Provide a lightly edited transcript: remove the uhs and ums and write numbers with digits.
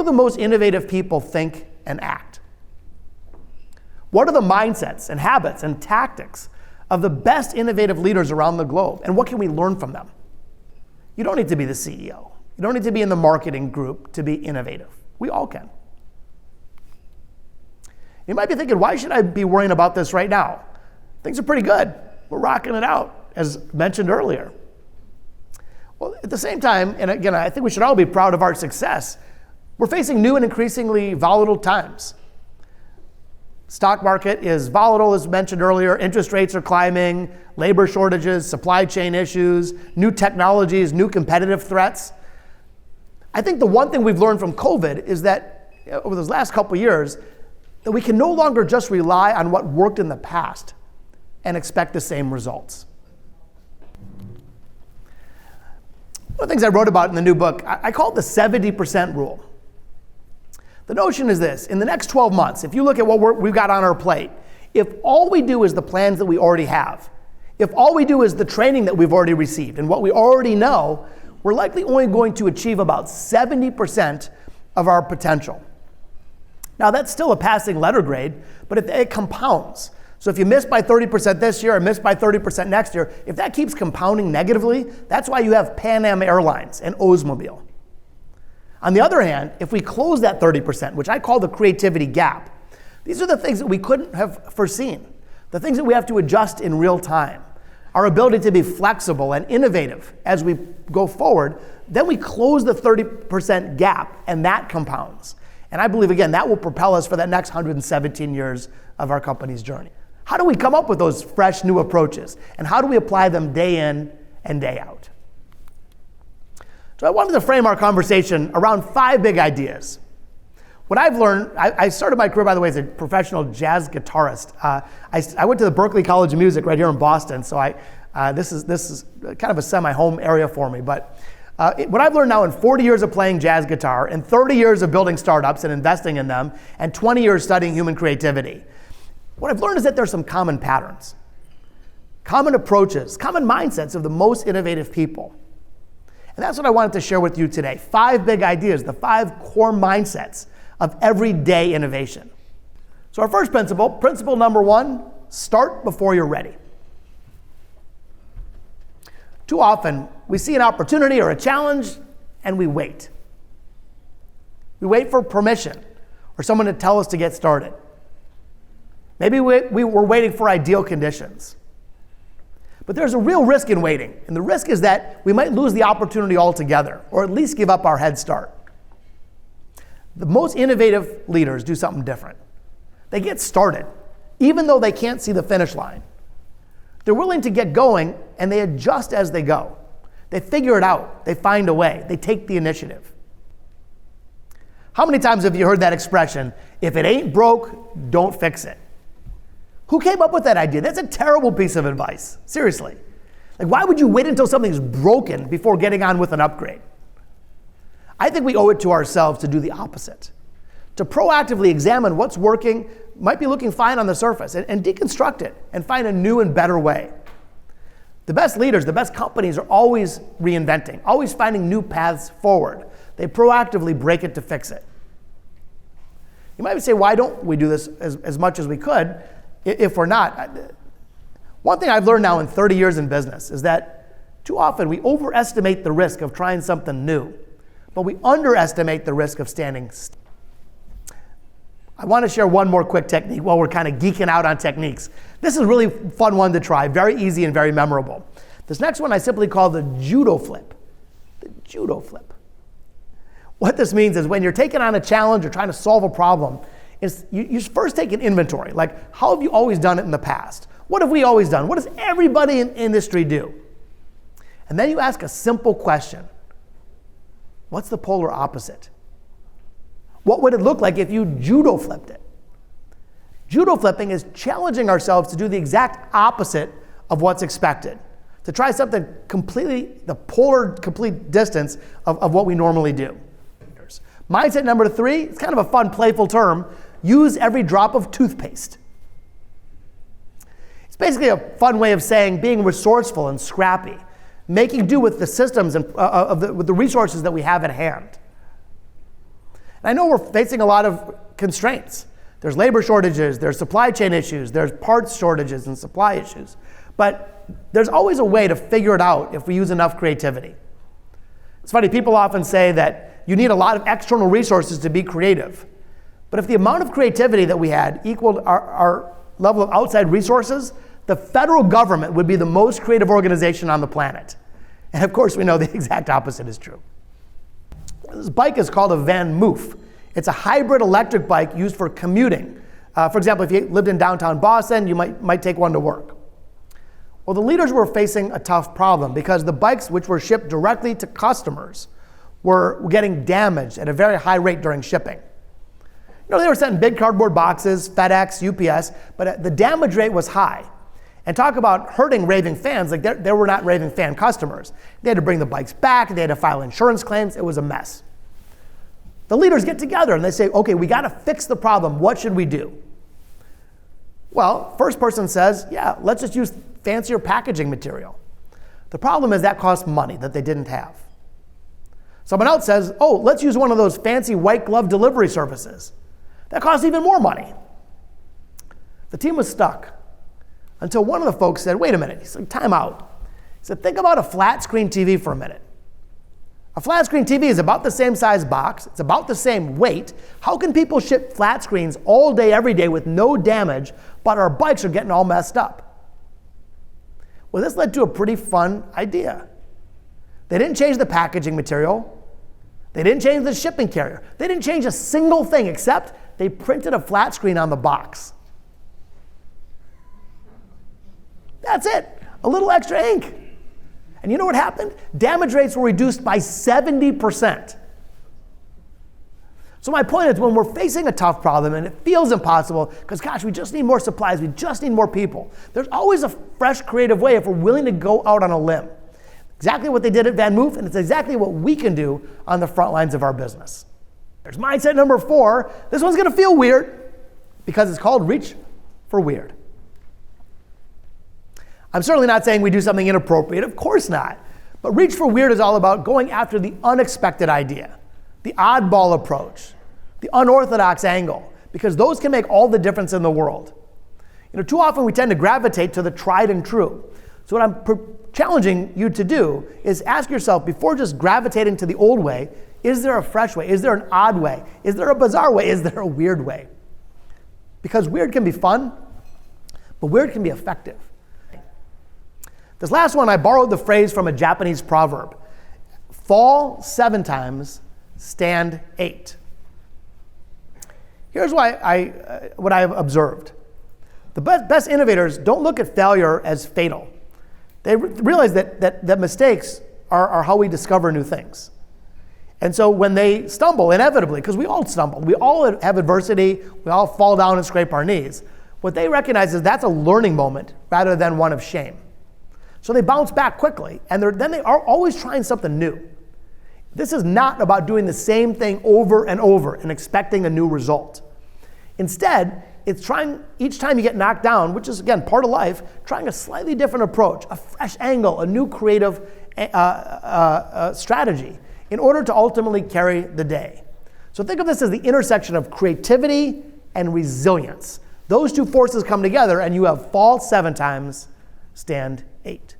the most innovative people think and act? What are the mindsets and habits and tactics of the best innovative leaders around the globe? And what can we learn from them? You don't need to be the CEO. You don't need to be in the marketing group to be innovative. We all can. You might be thinking, why should I be worrying about this right now? Things are pretty good. We're rocking it out, as mentioned earlier. Well, at the same time, and again, I think we should all be proud of our success, we're facing new and increasingly volatile times. Stock market is volatile, as mentioned earlier. Interest rates are climbing, labor shortages, supply chain issues, new technologies, new competitive threats. I think the one thing we've learned from COVID is that over those last couple of years, that we can no longer just rely on what worked in the past and expect the same results. One of the things I wrote about in the new book, I call it the 70% rule. The notion is this: in the next 12 months, if you look at what we've got on our plate, if all we do is the plans that we already have, if all we do is the training that we've already received and what we already know, we're likely only going to achieve about 70% of our potential. Now, that's still a passing letter grade, but it compounds. So if you miss by 30% this year or miss by 30% next year, if that keeps compounding negatively, that's why you have Pan Am Airlines and Oldsmobile. On the other hand, if we close that 30%, which I call the creativity gap, these are the things that we couldn't have foreseen, the things that we have to adjust in real time, our ability to be flexible and innovative as we go forward, then we close the 30% gap, and that compounds. And I believe, again, that will propel us for that next 117 years of our company's journey. How do we come up with those fresh new approaches? And how do we apply them day in and day out? So I wanted to frame our conversation around 5 big ideas. What I've learned, I started my career, by the way, as a professional jazz guitarist. I went to the Berklee College of Music right here in Boston, so this is kind of a semi-home area for me. But what I've learned now in 40 years of playing jazz guitar, and 30 years of building startups and investing in them, and 20 years studying human creativity, what I've learned is that there's some common patterns, common approaches, common mindsets of the most innovative people. And that's what I wanted to share with you today. 5 big ideas, the 5 core mindsets of everyday innovation. So our first principle number 1, start before you're ready. Too often, we see an opportunity or a challenge, and we wait. We wait for permission or someone to tell us to get started. Maybe we're waiting for ideal conditions. But there's a real risk in waiting, and the risk is that we might lose the opportunity altogether, or at least give up our head start. The most innovative leaders do something different. They get started, even though they can't see the finish line. They're willing to get going, and they adjust as they go. They figure it out. They find a way. They take the initiative. How many times have you heard that expression, if it ain't broke, don't fix it? Who came up with that idea? That's a terrible piece of advice. Seriously. Like, why would you wait until something's broken before getting on with an upgrade? I think we owe it to ourselves to do the opposite. To proactively examine what's working, might be looking fine on the surface, and deconstruct it and find a new and better way. The best leaders, the best companies are always reinventing, always finding new paths forward. They proactively break it to fix it. You might say, why don't we do this as much as we could if we're not? One thing I've learned now in 30 years in business is that too often we overestimate the risk of trying something new, but we underestimate the risk of standing still. I want to share one more quick technique while we're kind of geeking out on techniques. This is a really fun one to try, very easy and very memorable. This next one I simply call the judo flip. The judo flip. What this means is when you're taking on a challenge or trying to solve a problem, is you first take an inventory. Like, how have you always done it in the past? What have we always done? What does everybody in industry do? And then you ask a simple question. What's the polar opposite? What would it look like if you judo flipped it? Judo flipping is challenging ourselves to do the exact opposite of what's expected, to try something completely, the polar complete distance of what we normally do. Mindset number 3, it's kind of a fun, playful term. Use every drop of toothpaste. It's basically a fun way of saying being resourceful and scrappy, making do with the systems and with the resources that we have at hand. And I know we're facing a lot of constraints. There's labor shortages, there's supply chain issues, there's parts shortages and supply issues. But there's always a way to figure it out if we use enough creativity. It's funny, people often say that you need a lot of external resources to be creative. But if the amount of creativity that we had equaled our level of outside resources, the federal government would be the most creative organization on the planet. And of course, we know the exact opposite is true. This bike is called a Van Moof. It's a hybrid electric bike used for commuting. For example, if you lived in downtown Boston, you might take one to work. Well, the leaders were facing a tough problem because the bikes, which were shipped directly to customers, were getting damaged at a very high rate during shipping. They were sent in big cardboard boxes, FedEx, UPS, but the damage rate was high. And talk about hurting raving fans, like they were not raving fan customers. They had to bring the bikes back, they had to file insurance claims, it was a mess. The leaders get together and they say, okay, we gotta fix the problem, what should we do? Well, first person says, yeah, let's just use fancier packaging material. The problem is that costs money that they didn't have. Someone else says, oh, let's use one of those fancy white glove delivery services. That costs even more money. The team was stuck until one of the folks said, wait a minute, he said, time out. He said, think about a flat screen TV for a minute. A flat screen TV is about the same size box, it's about the same weight. How can people ship flat screens all day, every day with no damage, but our bikes are getting all messed up? Well, this led to a pretty fun idea. They didn't change the packaging material. They didn't change the shipping carrier. They didn't change a single thing except they printed a flat screen on the box. That's it, a little extra ink. And you know what happened? Damage rates were reduced by 70%. So my point is, when we're facing a tough problem and it feels impossible, because gosh, we just need more supplies, we just need more people, there's always a fresh, creative way if we're willing to go out on a limb. Exactly what they did at Van Moof, and it's exactly what we can do on the front lines of our business. There's mindset number 4. This one's gonna feel weird because it's called reach for weird. I'm certainly not saying we do something inappropriate, of course not. But reach for weird is all about going after the unexpected idea, the oddball approach, the unorthodox angle, because those can make all the difference in the world. Too often we tend to gravitate to the tried and true. So what I'm challenging you to do is ask yourself, before just gravitating to the old way, is there a fresh way? Is there an odd way? Is there a bizarre way? Is there a weird way? Because weird can be fun, but weird can be effective. This last one, I borrowed the phrase from a Japanese proverb. Fall 7 times, stand 8. Here's what I've observed. The best innovators don't look at failure as fatal. They realize that mistakes are how we discover new things. And so when they stumble, inevitably, because we all stumble, we all have adversity, we all fall down and scrape our knees, what they recognize is that's a learning moment rather than one of shame. So they bounce back quickly, and then they are always trying something new. This is not about doing the same thing over and over and expecting a new result. Instead, it's trying, each time you get knocked down, which is, again, part of life, trying a slightly different approach, a fresh angle, a new creative strategy in order to ultimately carry the day. So think of this as the intersection of creativity and resilience. Those two forces come together, and you have fall 7 times, stand 8.